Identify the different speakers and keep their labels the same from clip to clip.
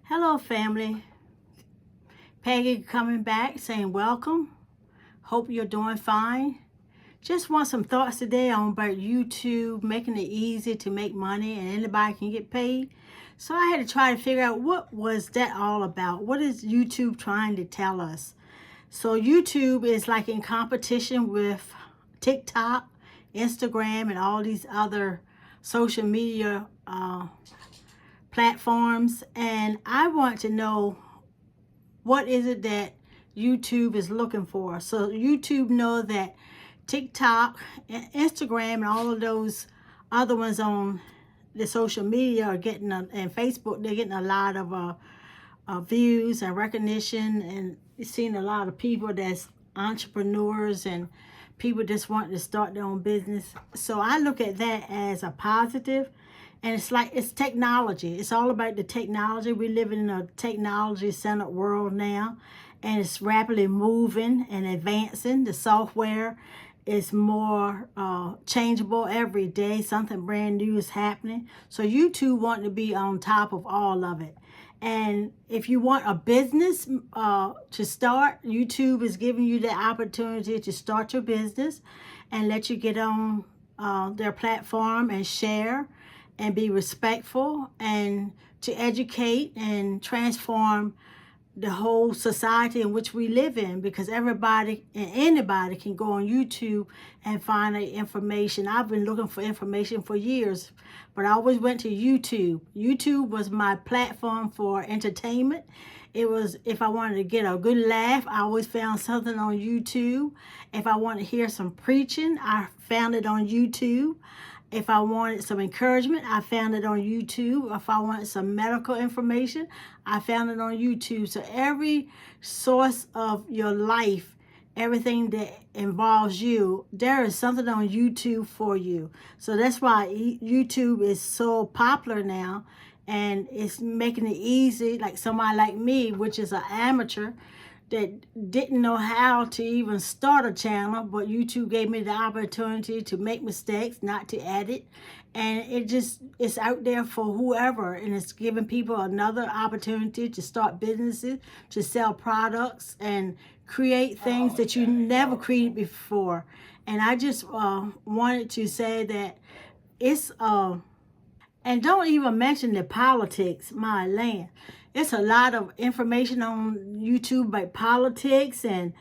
Speaker 1: Hello, family. Peggy coming back saying welcome. Hope you're doing fine. Just want some thoughts today on about YouTube, making it easy to make money and anybody can get paid. So I had to try to figure out what was that all about. What is YouTube trying to tell us? So YouTube is like in competition with TikTok, Instagram, and all these other social media platforms. And I want to know, what is it that YouTube is looking for? So YouTube know that TikTok and Instagram and all of those other ones on the social media are getting, and Facebook, they're getting a lot of views and recognition, and seeing a lot of people that's entrepreneurs and people just wanting to start their own business. So I look at that as a positive. And it's like, it's technology. It's all about the technology. We live in a technology-centered world now, and it's rapidly moving and advancing. The software is more changeable every day. Something brand new is happening. So YouTube want to be on top of all of it. And if you want a business to start, YouTube is giving you the opportunity to start your business and let you get on their platform and share and be respectful and to educate and transform the whole society in which we live in, because everybody and anybody can go on YouTube and find the information. I've been looking for information for years, but I always went to YouTube. YouTube was my platform for entertainment. It was, if I wanted to get a good laugh, I always found something on YouTube. If I wanted to hear some preaching, I found it on YouTube. If I wanted some encouragement, I found it on YouTube. If I wanted some medical information, I found it on YouTube. So every source of your life, everything that involves you, there is something on YouTube for you. So that's why YouTube is so popular now, and it's making it easy, like somebody like me, which is an amateur, that didn't know how to even start a channel, but YouTube gave me the opportunity to make mistakes, not to edit, and it's out there for whoever, and it's giving people another opportunity to start businesses, to sell products and create things that you never created before. And I just wanted to say that it's and don't even mention the politics, my land. It's a lot of information on YouTube about politics, and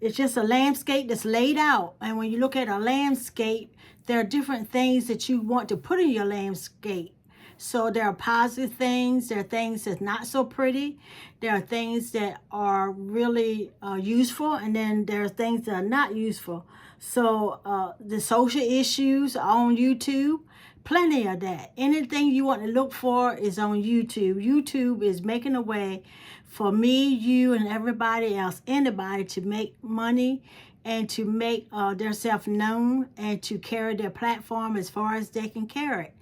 Speaker 1: it's just a landscape that's laid out. And when you look at a landscape, there are different things that you want to put in your landscape. So there are positive things, there are things that's not so pretty, there are things that are really useful, and then there are things that are not useful. So the social issues are on YouTube. Plenty of that. Anything you want to look for is on YouTube. YouTube is making a way for me, you, and everybody else, anybody, to make money and to make themselves known and to carry their platform as far as they can carry it.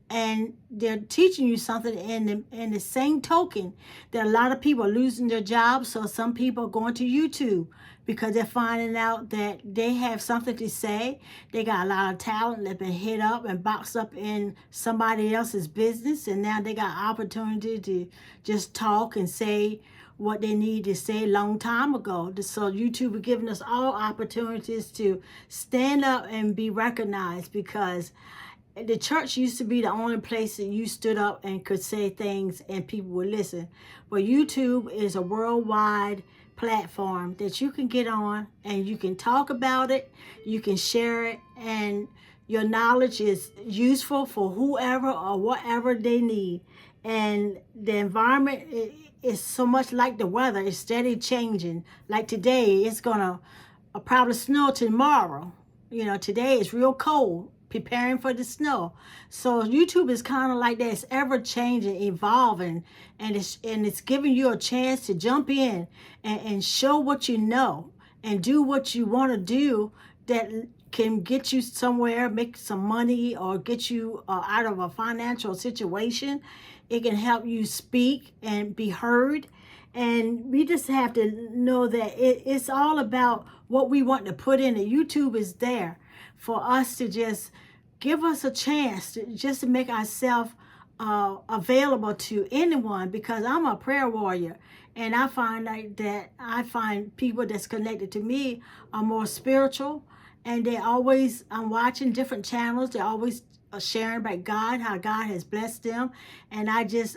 Speaker 1: And they're teaching you something in the same token that a lot of people are losing their jobs. So some people are going to YouTube because they're finding out that they have something to say. They got a lot of talent that's been hit up and boxed up in somebody else's business, and now they got opportunity to just talk and say what they need to say a long time ago. So YouTube is giving us all opportunities to stand up and be recognized, because the church used to be the only place that you stood up and could say things and people would listen. But YouTube is a worldwide platform that you can get on and you can talk about it, you can share it, and your knowledge is useful for whoever or whatever they need. And the environment is so much like the weather. It's steady changing. Like today, it's gonna probably snow tomorrow. You know, today it's real cold, preparing for the snow. So YouTube is kind of like that. It's ever changing, evolving, and it's giving you a chance to jump in and show what you know and do what you want to do that can get you somewhere, make some money, or get you out of a financial situation. It can help you speak and be heard. And we just have to know that it's all about what we want to put in it. YouTube is there for us to just give us a chance to just to make ourselves available to anyone because I'm a prayer warrior. And I find that people that's connected to me are more spiritual, and I'm watching different channels. They're always sharing about God, how God has blessed them. And I just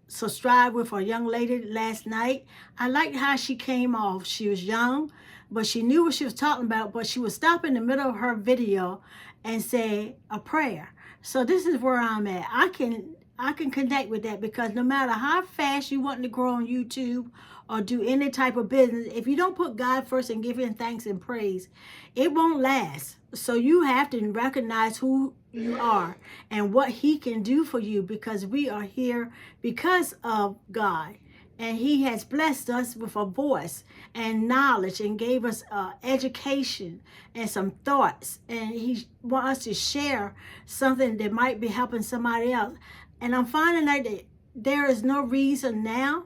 Speaker 1: subscribed with a young lady last night. I liked how she came off. She was young, but she knew what she was talking about, but she would stop in the middle of her video and say a prayer. So this is where I'm at. I can connect with that because no matter how fast you want to grow on YouTube or do any type of business, if you don't put God first and give him thanks and praise, it won't last. So you have to recognize who you are and what he can do for you, because we are here because of God. And he has blessed us with a voice and knowledge and gave us education and some thoughts. And he wants us to share something that might be helping somebody else. And I'm finding out that there is no reason now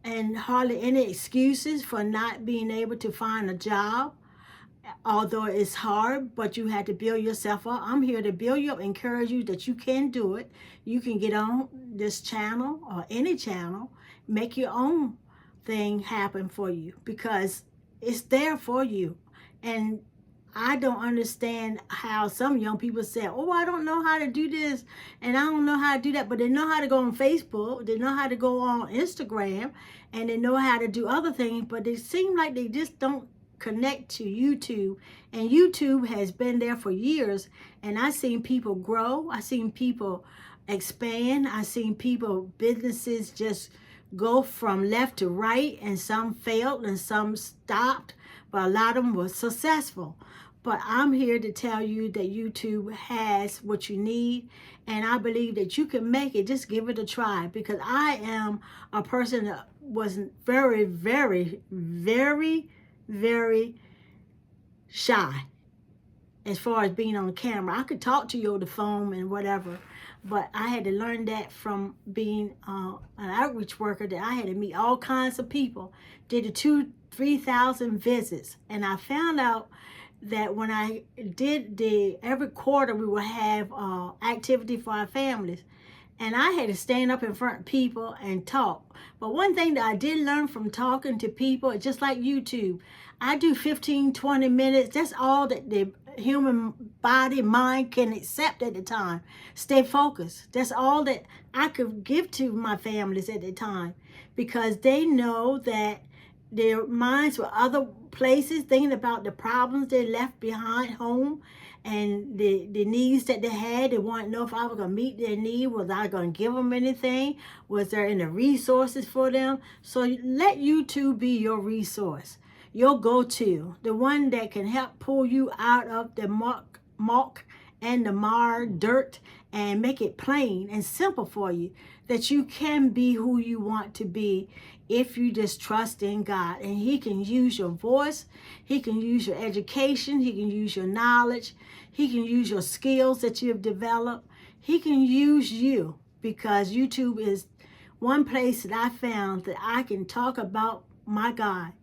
Speaker 1: and hardly any excuses for not being able to find a job. Although it's hard, but you have to build yourself up. I'm here to build you up, encourage you that you can do it. You can get on this channel or any channel, make your own thing happen for you because it's there for you. And I don't understand how some young people say, oh, I don't know how to do this and I don't know how to do that, but they know how to go on Facebook, they know how to go on Instagram, and they know how to do other things, but they seem like they just don't connect to YouTube. And YouTube has been there for years, and I've seen people grow, I've seen people expand, I've seen people, businesses just go from left to right, and some failed and some stopped, but a lot of them were successful. But I'm here to tell you that YouTube has what you need, and I believe that you can make it. Just give it a try, because I am a person that was very, very, very, very shy as far as being on camera. I could talk to you over the phone and whatever, but I had to learn that from being an outreach worker, that I had to meet all kinds of people, did the 2,000-3,000 visits, and I found out that when I did every quarter we would have activity for our families, and I had to stand up in front of people and talk. But one thing that I did learn from talking to people, just like YouTube, I do 15-20 minutes. That's all that the human body, mind can accept at the time. Stay focused. That's all that I could give to my families at the time, because they know that their minds were other places, thinking about the problems they left behind home and the needs that they had. They wanted to know if I was going to meet their need. Was I going to give them anything? Was there any resources for them? So let YouTube be your resource, your go-to, the one that can help pull you out of the muck and the mire, dirt, and make it plain and simple for you, that you can be who you want to be if you just trust in God. And he can use your voice, he can use your education, he can use your knowledge, he can use your skills that you have developed. He can use you, because YouTube is one place that I found that I can talk about my God.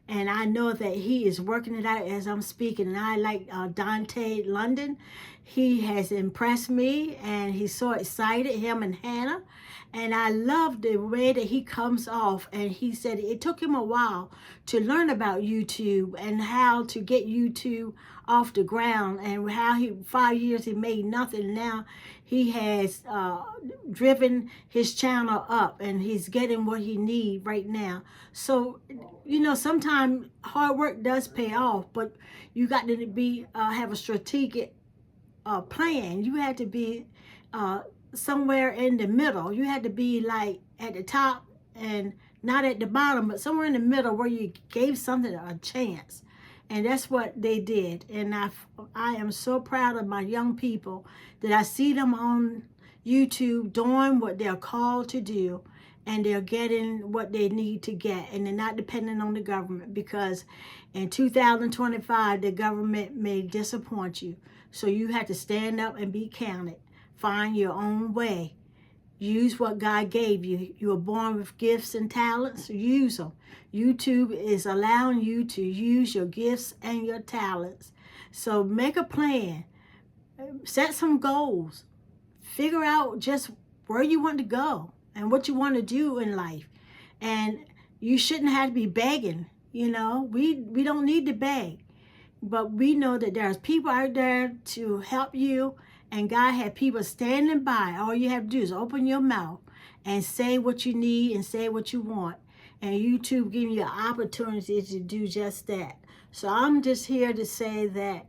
Speaker 1: And I know that he is working it out as I'm speaking. And I like Dante London. He has impressed me, and he's so excited, him and Hannah. And I love the way that he comes off. And he said it took him a while to learn about YouTube and how to get YouTube off the ground, and how 5 years he made nothing. Now he has driven his channel up, and he's getting what he needs right now. So, you know, sometimes hard work does pay off, but you got to be have a strategic plan. You had to be somewhere in the middle. You had to be like at the top and not at the bottom, but somewhere in the middle where you gave something a chance. And that's what they did. And I am so proud of my young people that I see them on YouTube doing what they're called to do, and they're getting what they need to get, and they're not depending on the government, because in 2025 the government may disappoint you. So you have to stand up and be counted. Find your own way. Use what God gave you. You were born with gifts and talents. Use them. YouTube is allowing you to use your gifts and your talents. So make a plan. Set some goals. figure out just where you want to go and what you want to do in life. And you shouldn't have to be begging. You know, we don't need to beg. But we know that there's people out there to help you, and God had people standing by. All you have to do is open your mouth and say what you need and say what you want. And YouTube giving you an opportunity to do just that. So I'm just here to say that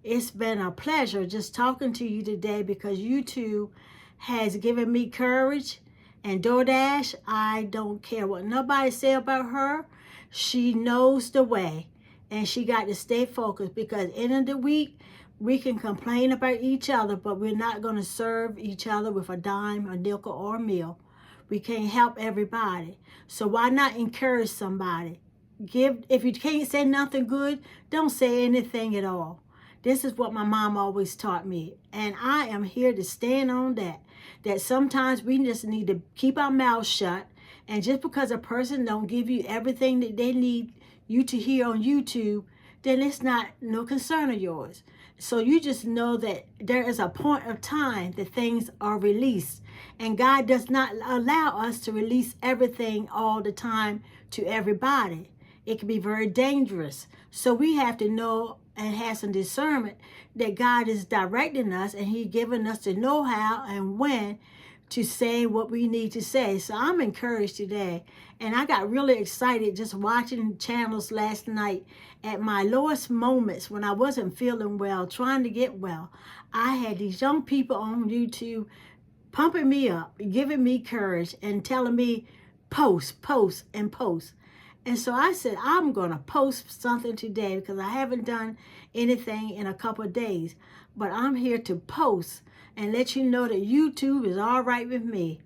Speaker 1: it's been a pleasure just talking to you today, because YouTube has given me courage. And DoorDash, I don't care what nobody say about her. She knows the way. And she got to stay focused, because end of the week, we can complain about each other, but we're not going to serve each other with a dime, a nickel, or a meal. We can't help everybody. So why not encourage somebody? If you can't say nothing good, don't say anything at all. This is what my mom always taught me. And I am here to stand on that. That sometimes we just need to keep our mouths shut. And just because a person don't give you everything that they need you to hear on YouTube, then it's not no concern of yours. So you just know that there is a point of time that things are released. And God does not allow us to release everything all the time to everybody. It can be very dangerous. So we have to know and have some discernment that God is directing us, and He's giving us the know-how and when to say what we need to say. So I'm encouraged today. And I got really excited just watching channels last night at my lowest moments when I wasn't feeling well, trying to get well. I had these young people on YouTube pumping me up, giving me courage, and telling me, post, post, and post. And so I said, I'm going to post something today, because I haven't done anything in a couple of days. But I'm here to post and let you know that YouTube is all right with me.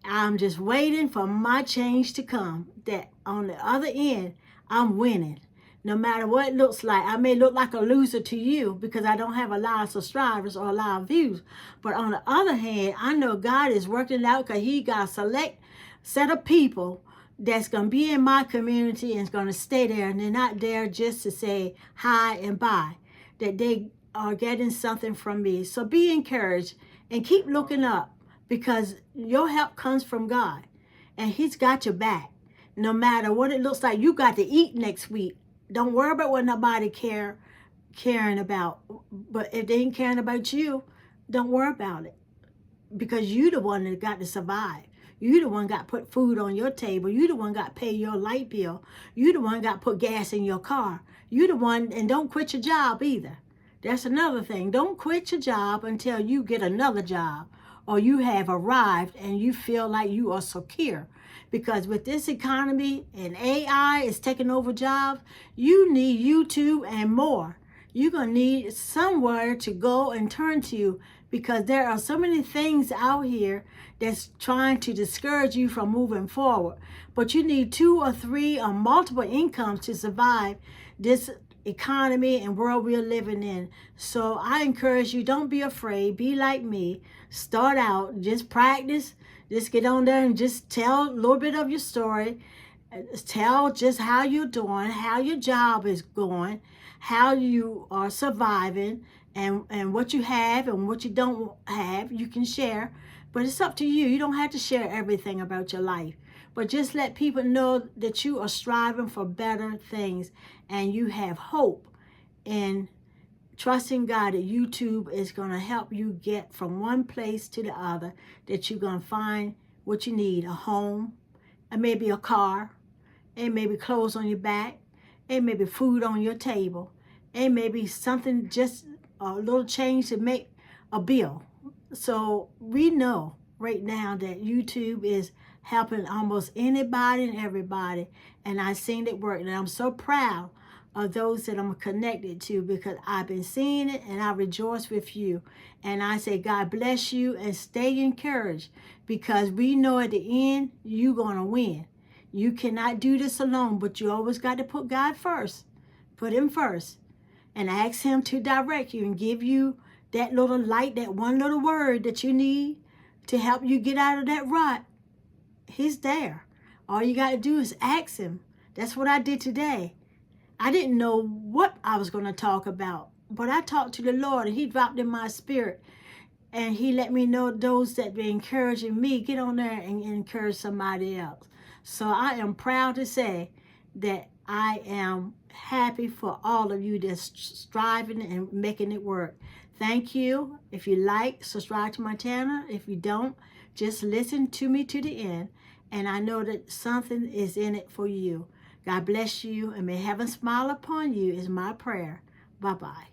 Speaker 1: I'm just waiting for my change to come, that on the other end, I'm winning. No matter what it looks like. I may look like a loser to you because I don't have a lot of subscribers or a lot of views. But on the other hand, I know God is working it out, because He got a select set of people that's going to be in my community and is going to stay there. And they're not there just to say hi and bye. That they are getting something from me. So be encouraged and keep looking up, because your help comes from God. And He's got your back. No matter what it looks like, you got to eat next week. Don't worry about what nobody caring about. But if they ain't caring about you, don't worry about it. Because you the one that got to survive. You the one got put food on your table. You the one got pay your light bill. You the one got put gas in your car. You the one, and don't quit your job either. That's another thing. Don't quit your job until you get another job, or you have arrived and you feel like you are secure. Because with this economy and AI is taking over jobs, you need YouTube and more. You're going to need somewhere to go and turn to, because there are so many things out here that's trying to discourage you from moving forward. But you need 2 or 3 or multiple incomes to survive this economy and world we're living in. So I encourage you, don't be afraid. Be like me. Start out, just practice. Just get on there and just tell a little bit of your story. Tell just how you're doing, how your job is going, how you are surviving, and what you have and what you don't have. You can share, but it's up to you. You don't have to share everything about your life, but just let people know that you are striving for better things, and you have hope in trusting God that YouTube is going to help you get from one place to the other, that you're going to find what you need: a home, and maybe a car, and maybe clothes on your back, and maybe food on your table, and maybe something, just a little change to make a bill. So we know right now that YouTube is helping almost anybody and everybody, and I've seen it work, and I'm so proud of those that I'm connected to, because I've been seeing it, and I rejoice with you. And I say, God bless you, and stay encouraged, because we know at the end, you're going to win. You cannot do this alone, but you always got to put God first. Put Him first. And ask Him to direct you and give you that little light, that one little word that you need to help you get out of that rut. He's there. All you got to do is ask Him. That's what I did today. I didn't know what I was going to talk about, but I talked to the Lord, and He dropped in my spirit. And he let me know those that be encouraging me, get on there and encourage somebody else. So I am proud to say that I am happy for all of you that's striving and making it work. Thank you. If you like, subscribe to my channel. If you don't, just listen to me to the end. And I know that something is in it for you. God bless you, and may heaven smile upon you is my prayer. Bye-bye.